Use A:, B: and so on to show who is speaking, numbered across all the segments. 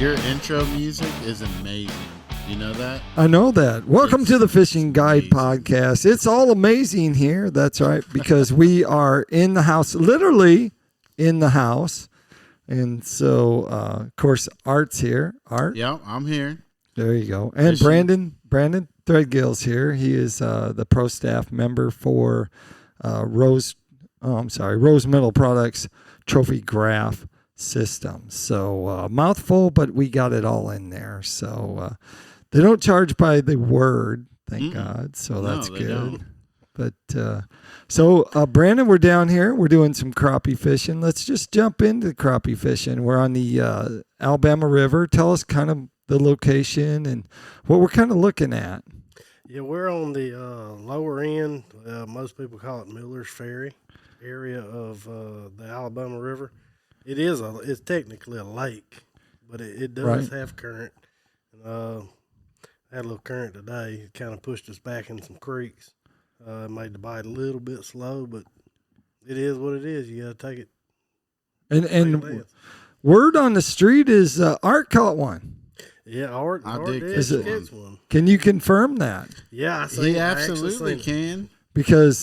A: Your intro music is amazing. You know that?
B: I know that. Welcome to the Fishing Guide Podcast. It's all amazing here. That's right, because we are in the house, literally in the house. And so, of course, Art's here. Art?
A: Yeah, I'm here.
B: There you go. And
A: Fishing.
B: Brandon Threadgill's here. He is the pro staff member for Rose Metal Products Trophy Graph System. So, mouthful, but we got it all in there. So, they don't charge by the word, thank God. So that's good. Don't. But so Brandon, we're down here. We're doing some crappie fishing. Let's just jump into crappie fishing. We're on the Alabama River. Tell us kind of the location and what we're kind of looking at.
C: Yeah, we're on the lower end. Most people call it Miller's Ferry area of the Alabama River. It's technically a lake, but it does have current. Had a little current today. It kind of pushed us back in some creeks. Made the bite a little bit slow, but it is what it is. You got to take it.
B: And word on the street is Art caught one.
C: Yeah, Art did catch one.
B: Can you confirm that?
C: Yeah,
A: he absolutely can.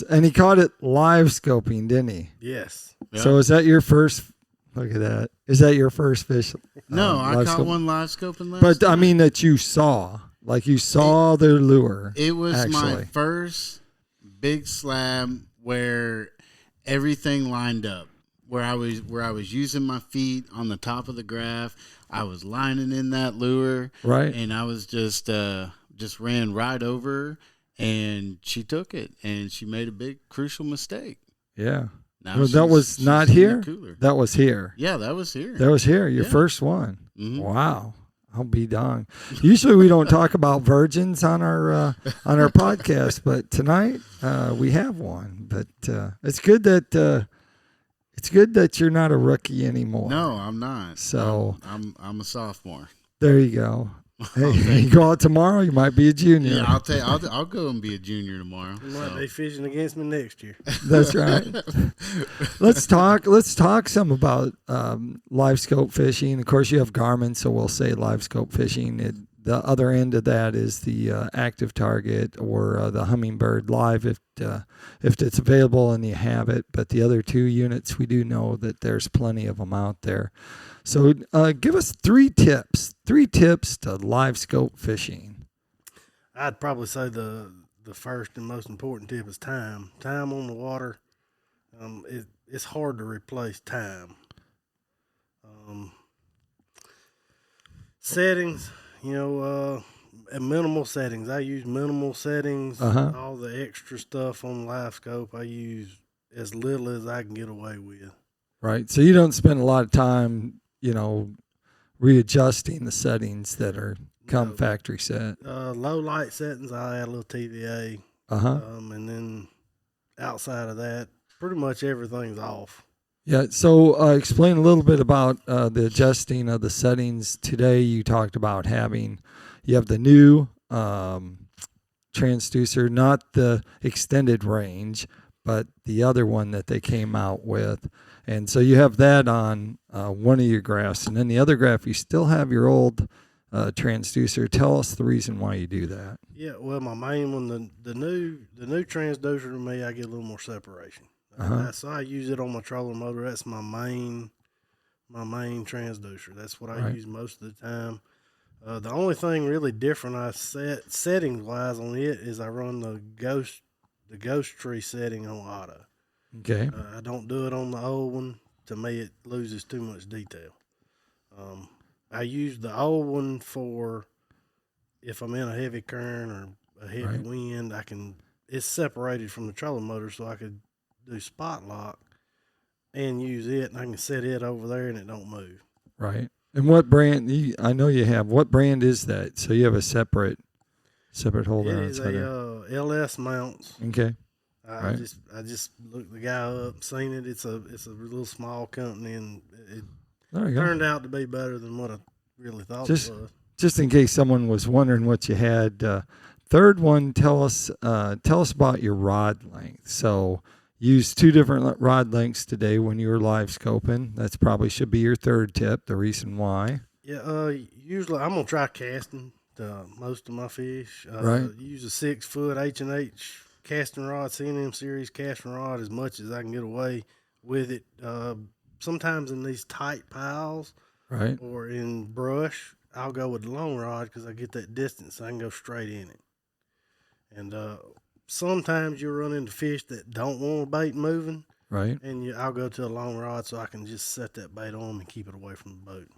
B: And he caught it live scoping, didn't he?
C: Yes.
B: Yeah. So is that your first? Look at that. Is that your first fish?
A: No, I caught one live scoping last
B: But
A: time.
B: I mean that you saw. Like you saw the lure.
A: It was
B: actually.
A: My first big slab where everything lined up. Where I was using my feet on the top of the graph. I was lining in that lure.
B: Right.
A: And I was just ran right over her, and she took it, and she made a big crucial mistake.
B: Yeah.
A: Now
B: well, that was not here? That was here.
A: Yeah, that was here.
B: That was here. Your first one.
A: Mm-hmm.
B: Wow. I'll be darned. Usually we don't talk about virgins on our podcast, but tonight we have one. But it's good that you're not a rookie anymore.
A: No, I'm not.
B: So
A: I'm a sophomore.
B: There you go. Hey, you go out tomorrow, you might be a junior.
A: Yeah, I'll go and be a junior tomorrow.
C: You might be fishing against me next year.
B: That's right. Let's talk some about live scope fishing. Of course, you have Garmin, so we'll say live scope fishing. The other end of that is the active target or the Humminbird Live if it's available and you have it. But the other two units, we do know that there's plenty of them out there. So give us three tips to live scope fishing.
C: I'd probably say the first and most important tip is time. Time on the water. It's hard to replace time. Settings, minimal settings. I use minimal settings. All the extra stuff on LiveScope I use as little as I can get away with.
B: Right. So you don't spend a lot of time, readjusting the settings that are factory set.
C: Low light settings, I add a little TVA. And then outside of that, pretty much everything's off.
B: Yeah. So explain a little bit about the adjusting of the settings. Today you talked about you have the new transducer, not the extended range, but the other one that they came out with. And so you have that on one of your graphs. And then the other graph, you still have your old transducer. Tell us the reason why you do that.
C: Yeah, well, my main one, the new transducer to me, I get a little more separation. So I use it on my trolling motor. That's my main transducer. That's what I use most of the time. The only thing really different I set settings wise on it is I run the ghost tree setting on auto.
B: Okay.
C: I don't do it on the old one. To me, it loses too much detail. I use the old one for if I'm in a heavy current or a heavy wind. It's separated from the trolling motor, so I could do spot lock and use it, and I can set it over there, and it don't move.
B: Right. And what brand? I know you have. What brand is that? So you have a separate holder.
C: It is a LS mounts.
B: Okay.
C: I just looked the guy up, seen it. It's a little small company, and it turned out to be better than what I really thought it was.
B: Just in case someone was wondering what you had. Third one, tell us about your rod length. So use two different rod lengths today when you were live scoping. That's probably should be your third tip. The reason why.
C: Yeah, usually I'm gonna try casting most of my fish.
B: Right.
C: Use a 6-foot H&H casting rod, C&M series casting rod as much as I can get away with it. Sometimes in these tight piles
B: Right.
C: or in brush, I'll go with the long rod because I get that distance. So I can go straight in it. And sometimes you'll run into fish that don't want a bait moving,
B: Right.
C: and I'll go to a long rod so I can just set that bait on and keep it away from the boat.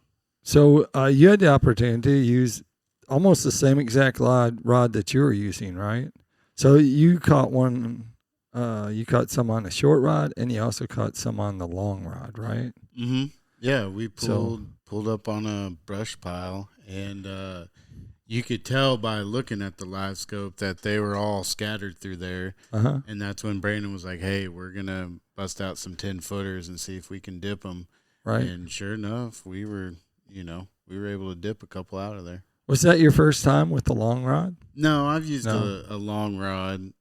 B: So you had the opportunity to use almost the same exact rod that you were using, right? So you caught one. You caught some on the short rod, and you also caught some on the long rod, right?
A: Mm-hmm. Yeah, we pulled up on a brush pile, and you could tell by looking at the LiveScope that they were all scattered through there.
B: Uh-huh.
A: And that's when Brandon was like, "Hey, we're gonna bust out some 10-footers and see if we can dip them."
B: Right.
A: And sure enough, we were able to dip a couple out of there.
B: Was that your first time with the long rod?
A: No, I've used a long rod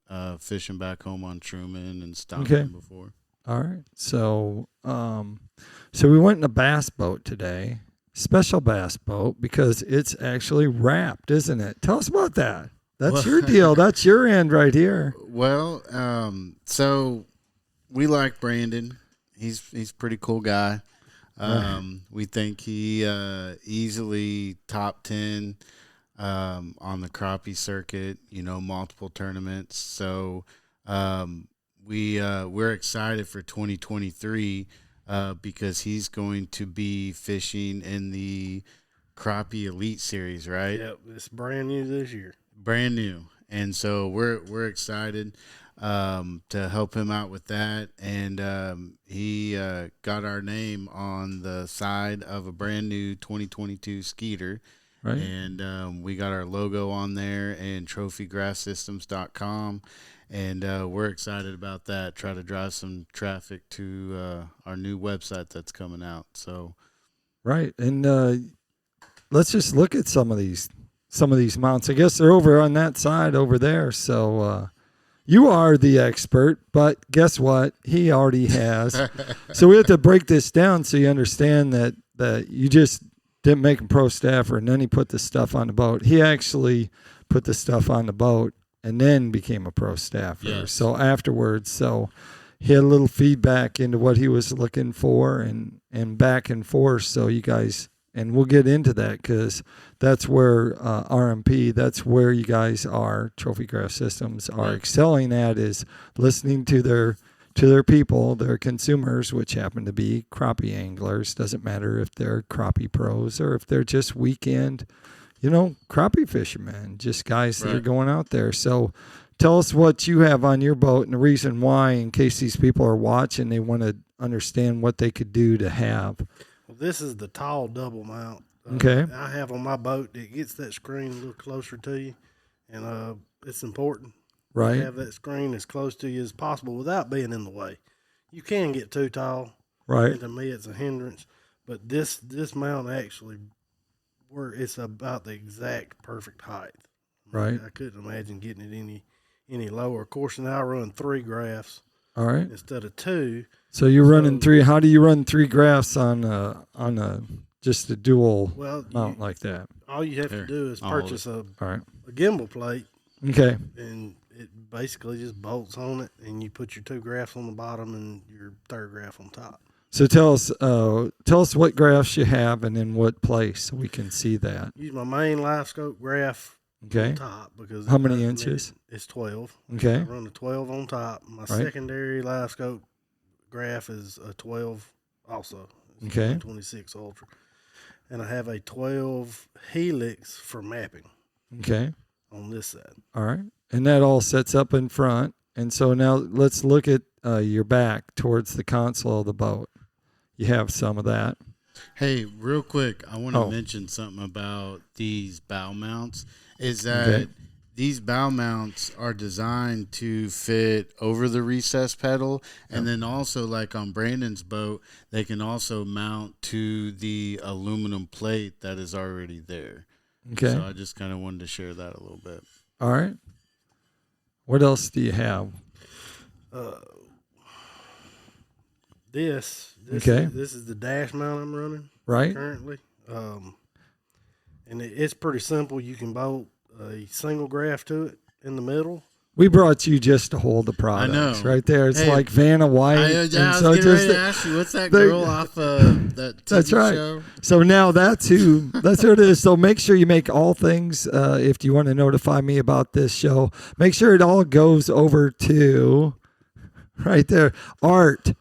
A: fishing back home on Truman and Stockton before.
B: All right. So so we went in a bass boat today, special bass boat, because it's actually wrapped, isn't it? Tell us about that. That's your deal. That's your end right here.
A: Well, so we like Brandon. He's a pretty cool guy. We think he easily top 10 on the crappie circuit, multiple tournaments. So we're excited for 2023 because he's going to be fishing in the Crappie Elite Series, right?
C: Yep, it's brand new this year.
A: Brand new. And so we're excited to help him out with that. And he got our name on the side of a brand new 2022 Skeeter.
B: Right.
A: And we got our logo on there and trophygraphsystems.com. And we're excited about that. Try to drive some traffic to our new website that's coming out. So,
B: right. And let's just look at some of these mounts. I guess they're over on that side over there. So you are the expert, but guess what? He already has. So we have to break this down so you understand that you just didn't make him pro staffer and then he put the stuff on the boat. He actually put the stuff on the boat and then became a pro staffer.
A: Yes.
B: So afterwards, he had a little feedback into what he was looking for and back and forth. So you guys, and we'll get into that because that's where RMP, that's where you guys are, Trophy Graph Systems, are excelling at, is listening to their people, their consumers, which happen to be crappie anglers. Doesn't matter if they're crappie pros or if they're just weekend, crappie fishermen, just guys that are going out there. So tell us what you have on your boat and the reason why, in case these people are watching, they want to understand what they could do to have.
C: Well, this is the tall double mount.
B: Okay.
C: I have on my boat. It gets that screen a little closer to you, and it's important.
B: Right.
C: To have that screen as close to you as possible without being in the way. You can get too tall.
B: Right.
C: And to me, it's a hindrance. But this mount actually, it's about the exact perfect height.
B: Right.
C: I couldn't imagine getting it any lower. Of course, now I run 3 graphs.
B: All right.
C: Instead of 2.
B: So you're running 3. How do you run 3 graphs on just a dual mount like that?
C: All you have to do is purchase a gimbal plate.
B: Okay.
C: And it basically just bolts on it, and you put your 2 graphs on the bottom and your 3rd graph on top.
B: So tell us what graphs you have and in what place so we can see that.
C: Use my main LiveScope graph on top because
B: how many inches?
C: It's 12.
B: Okay.
C: I run a 12 on top. My secondary LiveScope graph is a 12 also. It's 26 Ultra. And I have a 12 Helix for mapping.
B: Okay.
C: On this side.
B: All right. And that all sets up in front. And so now let's look at your back towards the console of the boat. You have some of that.
A: Hey, real quick, I want to mention something about these bow mounts. Is that these bow mounts are designed to fit over the recess pedal, and then also, like on Brandon's boat, they can also mount to the aluminum plate that is already there.
B: Okay.
A: So I just kind of wanted to share that a little bit.
B: All right. What else do you have?
C: This is the dash mount I'm running currently. and it's pretty simple. You can bolt a single graph to it in the middle.
B: We brought you just to hold the products.
A: I know.
B: Right there. It's
A: Hey,
B: like Vanna White.
A: I was getting ready to ask you, what's that girl off that TV
B: that's right.
A: show?
B: So now that's who it is. So make sure you make all things, if you want to notify me about this show, make sure it all goes over to right there, Art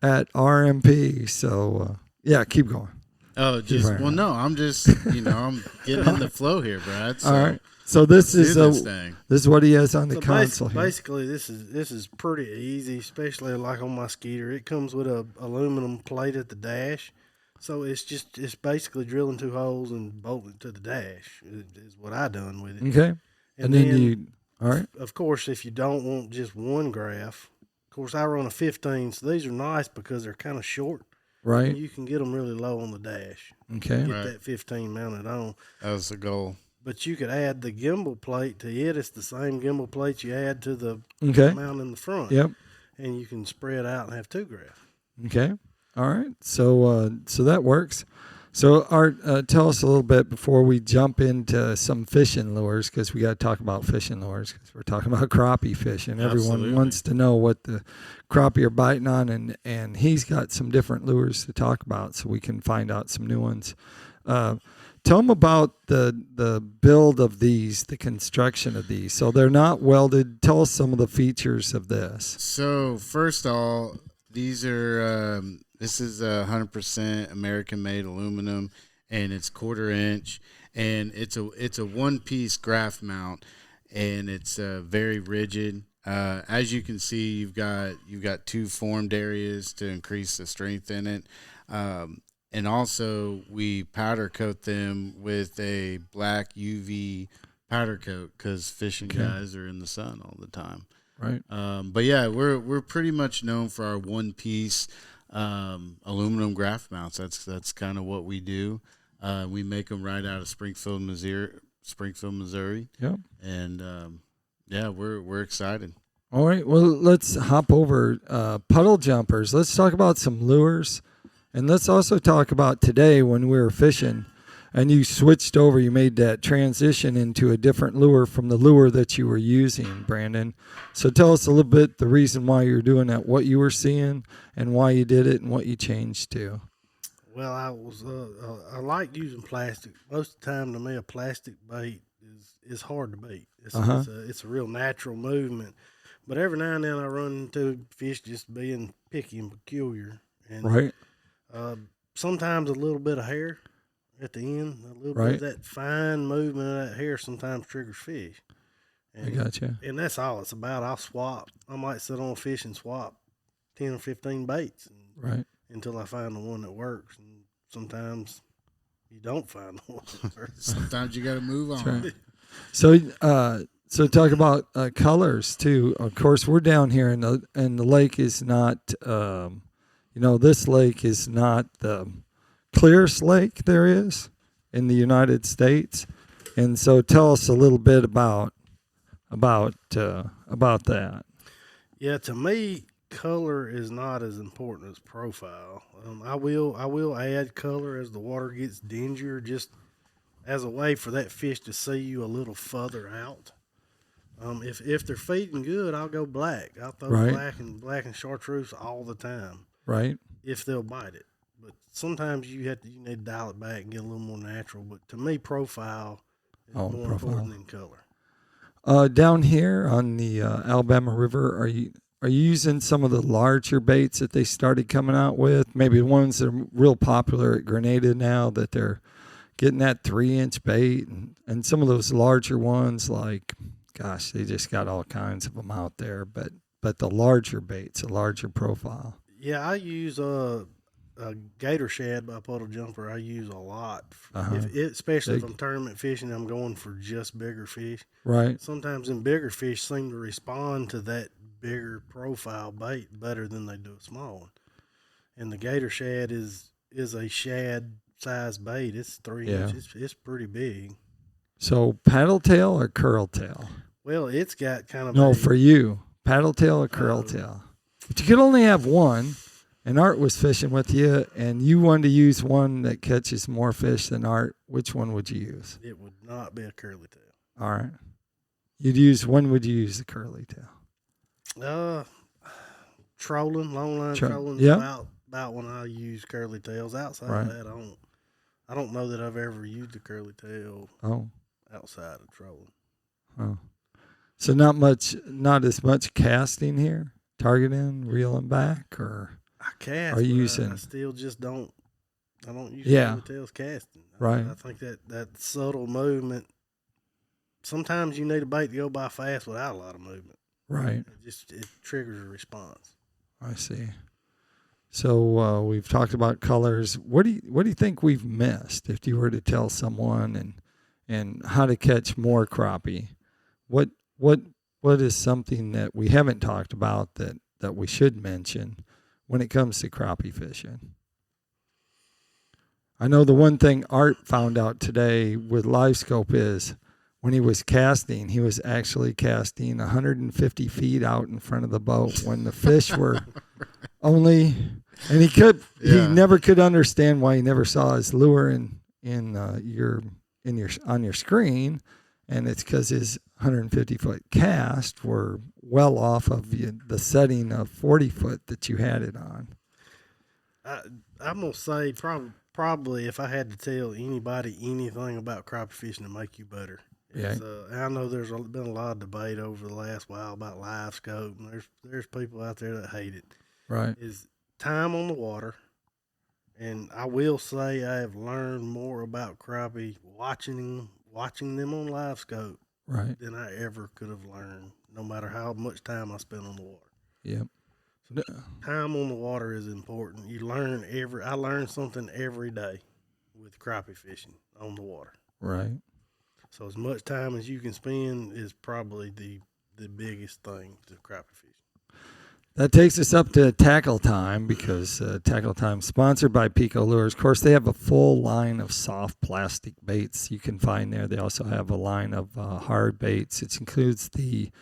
B: at RMP. So, yeah, keep going.
A: Oh, no, I'm just, I'm getting in the flow here, Brad. So.
B: All right. So this is what he has on the console.
C: Basically, this is pretty easy, especially like on my Skeeter. It comes with a aluminum plate at the dash, so it's basically drilling 2 holes and bolting to the dash. Is what I done with it.
B: Okay, and then all right.
C: Of course, if you don't want just one graph, of course I run a 15. So these are nice because they're kind of short.
B: Right.
C: And you can get them really low on the dash.
B: Okay.
C: Get that 15 mounted on.
A: That was the goal.
C: But you could add the gimbal plate to it. It's the same gimbal plate you add to the mount in the front.
B: Yep.
C: And you can spread out and have 2 graphs.
B: Okay. All right. So that works. So Art, tell us a little bit before we jump into some fishing lures, because we got to talk about fishing lures because we're talking about crappie fishing. Everyone wants to know what the crappie are biting on, and he's got some different lures to talk about, so we can find out some new ones. Tell them about the build of these, the construction of these. So they're not welded. Tell us some of the features of this.
A: So first of all, these are this is 100% American-made aluminum, and it's 1/4 inch, and it's a one-piece graph mount, and it's very rigid. As you can see, you've got 2 formed areas to increase the strength in it. And also, we powder coat them with a black UV powder coat because fishing guys are in the sun all the time.
B: Right.
A: But yeah, we're pretty much known for our one-piece aluminum graph mounts. That's kind of what we do. We make them right out of Springfield, Missouri.
B: Yep.
A: And yeah, we're excited.
B: All right. Well, let's hop over puddle jumpers. Let's talk about some lures. And let's also talk about today when we were fishing and you switched over, you made that transition into a different lure from the lure that you were using, Brandon. So tell us a little bit the reason why you're doing that, what you were seeing and why you did it and what you changed to.
C: Well, I like using plastic. Most of the time to me, a plastic bait is hard to beat. It's a real natural movement. But every now and then I run into fish just being picky and peculiar. And
B: right.
C: Sometimes a little bit of hair at the end, a little bit of that fine movement of that hair sometimes triggers fish. And,
B: I gotcha.
C: And that's all it's about. I'll swap. I might sit on a fish and swap 10 or 15 baits until I find the one that works. And sometimes you don't find the one that works.
A: Sometimes you got to move on.
B: Right. So talk about colors too. Of course, we're down here and the lake is not this lake is not the clearest lake there is in the United States. And so tell us a little bit about that.
C: Yeah, to me, color is not as important as profile. I will add color as the water gets dingier, just as a way for that fish to see you a little further out. If they're feeding good, I'll go black. I'll throw black and chartreuse all the time.
B: Right.
C: If they'll bite it. But sometimes you need to dial it back and get a little more natural. But to me, profile is more important than color.
B: Down here on the Alabama River, are you using some of the larger baits that they started coming out with? Maybe the ones that are real popular at Grenada now, that they're getting that 3-inch bait and some of those larger ones, like, gosh, they just got all kinds of them out there. But the larger baits, a larger profile.
C: Yeah, I use a gator shad by Puddle Jumper. I use a lot, especially if I'm tournament fishing. I'm going for just bigger fish. Right. Sometimes them bigger fish seem to respond to that bigger profile bait better than they do a small one. And the gator shad is a shad size bait. It's 3 inches. It's pretty big.
B: So paddle tail or curl tail?
C: Well, it's got kind of
B: for you, paddle tail or curl tail. But you could only have one. and Art was fishing with you, and you wanted to use one that catches more fish than Art, which one would you use?
C: It would not be a curly tail.
B: All right. When would you use the curly tail?
C: Trolling, long line trolling.
B: Yeah.
C: About when I use curly tails. Outside of that, I don't know that I've ever used a curly tail. Outside of trolling.
B: Oh. So not as much casting here, targeting, reeling back, or
C: I cast.
B: Are you using?
C: I still just don't. I don't use curly tails casting.
B: Right.
C: I think that subtle movement. Sometimes you need a bait to go by fast without a lot of movement.
B: Right.
C: It triggers a response.
B: I see. So we've talked about colors. What do you think we've missed? If you were to tell someone and how to catch more crappie, what is something that we haven't talked about that we should mention when it comes to crappie fishing? I know the one thing Art found out today with LiveScope is when he was casting, he was actually casting 150 feet out in front of the boat when the fish were only, and he never could understand why he never saw his lure on your screen, and it's because his 150 foot cast were well off of the setting of 40 foot that you had it on.
C: I'm gonna say probably if I had to tell anybody anything about crappie fishing to make you better. I know there's been a lot of debate over the last while about LiveScope, and there's people out there that hate it.
B: Right.
C: Is time on the water, and I will say I have learned more about crappie watching them on LiveScope than I ever could have learned, no matter how much time I spent on the water.
B: Yep.
C: So time on the water is important. I learn something every day with crappie fishing on the water.
B: Right.
C: So as much time as you can spend is probably the biggest thing to crappie fishing.
B: That takes us up to tackle time, because tackle time sponsored by PICO Lures. Of course, they have a full line of soft plastic baits you can find there. They also have a line of hard baits. It includes the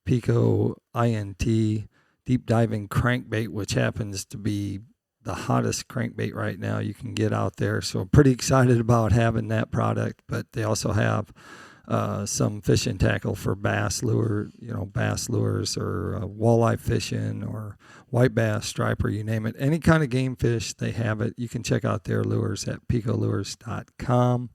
B: PICO INT deep diving crankbait, which happens to be the hottest crankbait right now you can get out there. So I'm pretty excited about having that product. But they also have some fishing tackle for bass lures or walleye fishing or white bass, striper, you name it. Any kind of game fish, they have it. You can check out their lures at picolures.com.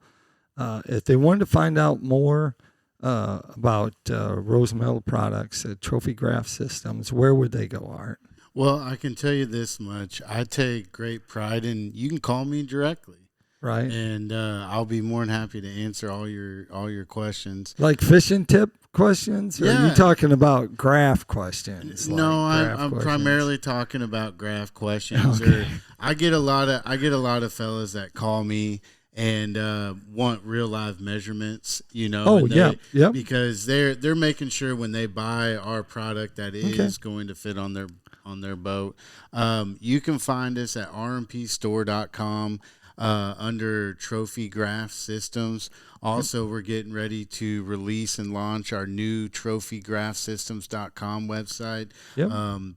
B: If they wanted to find out more about Rose Metal products, trophy graph systems, where would they go, Art?
A: Well, I can tell you this much. I take great pride in, you can call me directly.
B: Right.
A: And I'll be more than happy to answer all your questions.
B: Like fishing tip questions? Or are you talking about graph questions?
A: No, I'm primarily talking about graph questions.
B: Okay.
A: Or I get a lot of fellas that call me and want real live measurements, because they're making sure when they buy our product that it is going to fit on their boat. You can find us at rmpstore.com under Trophy Graph Systems. Also, we're getting ready to release and launch our new trophygraphsystems.com website.
B: Yep.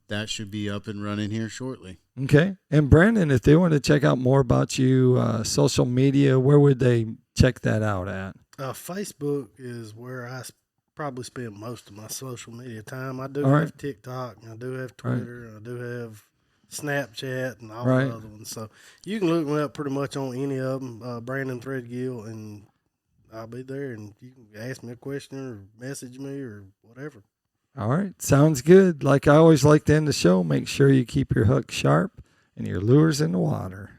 A: That should be up and running here shortly.
B: Okay. And Brandon, if they want to check out more about you, social media, where would they check that out at?
C: Facebook is where I probably spend most of my social media time. I do have TikTok, and I do have Twitter, and I do have Snapchat, and all the other ones. So you can look me up pretty much on any of them, Brandon Threadgill, and I'll be there, and you can ask me a question or message me or whatever.
B: All right. Sounds good. Like I always like to end the show, make sure you keep your hook sharp and your lures in the water.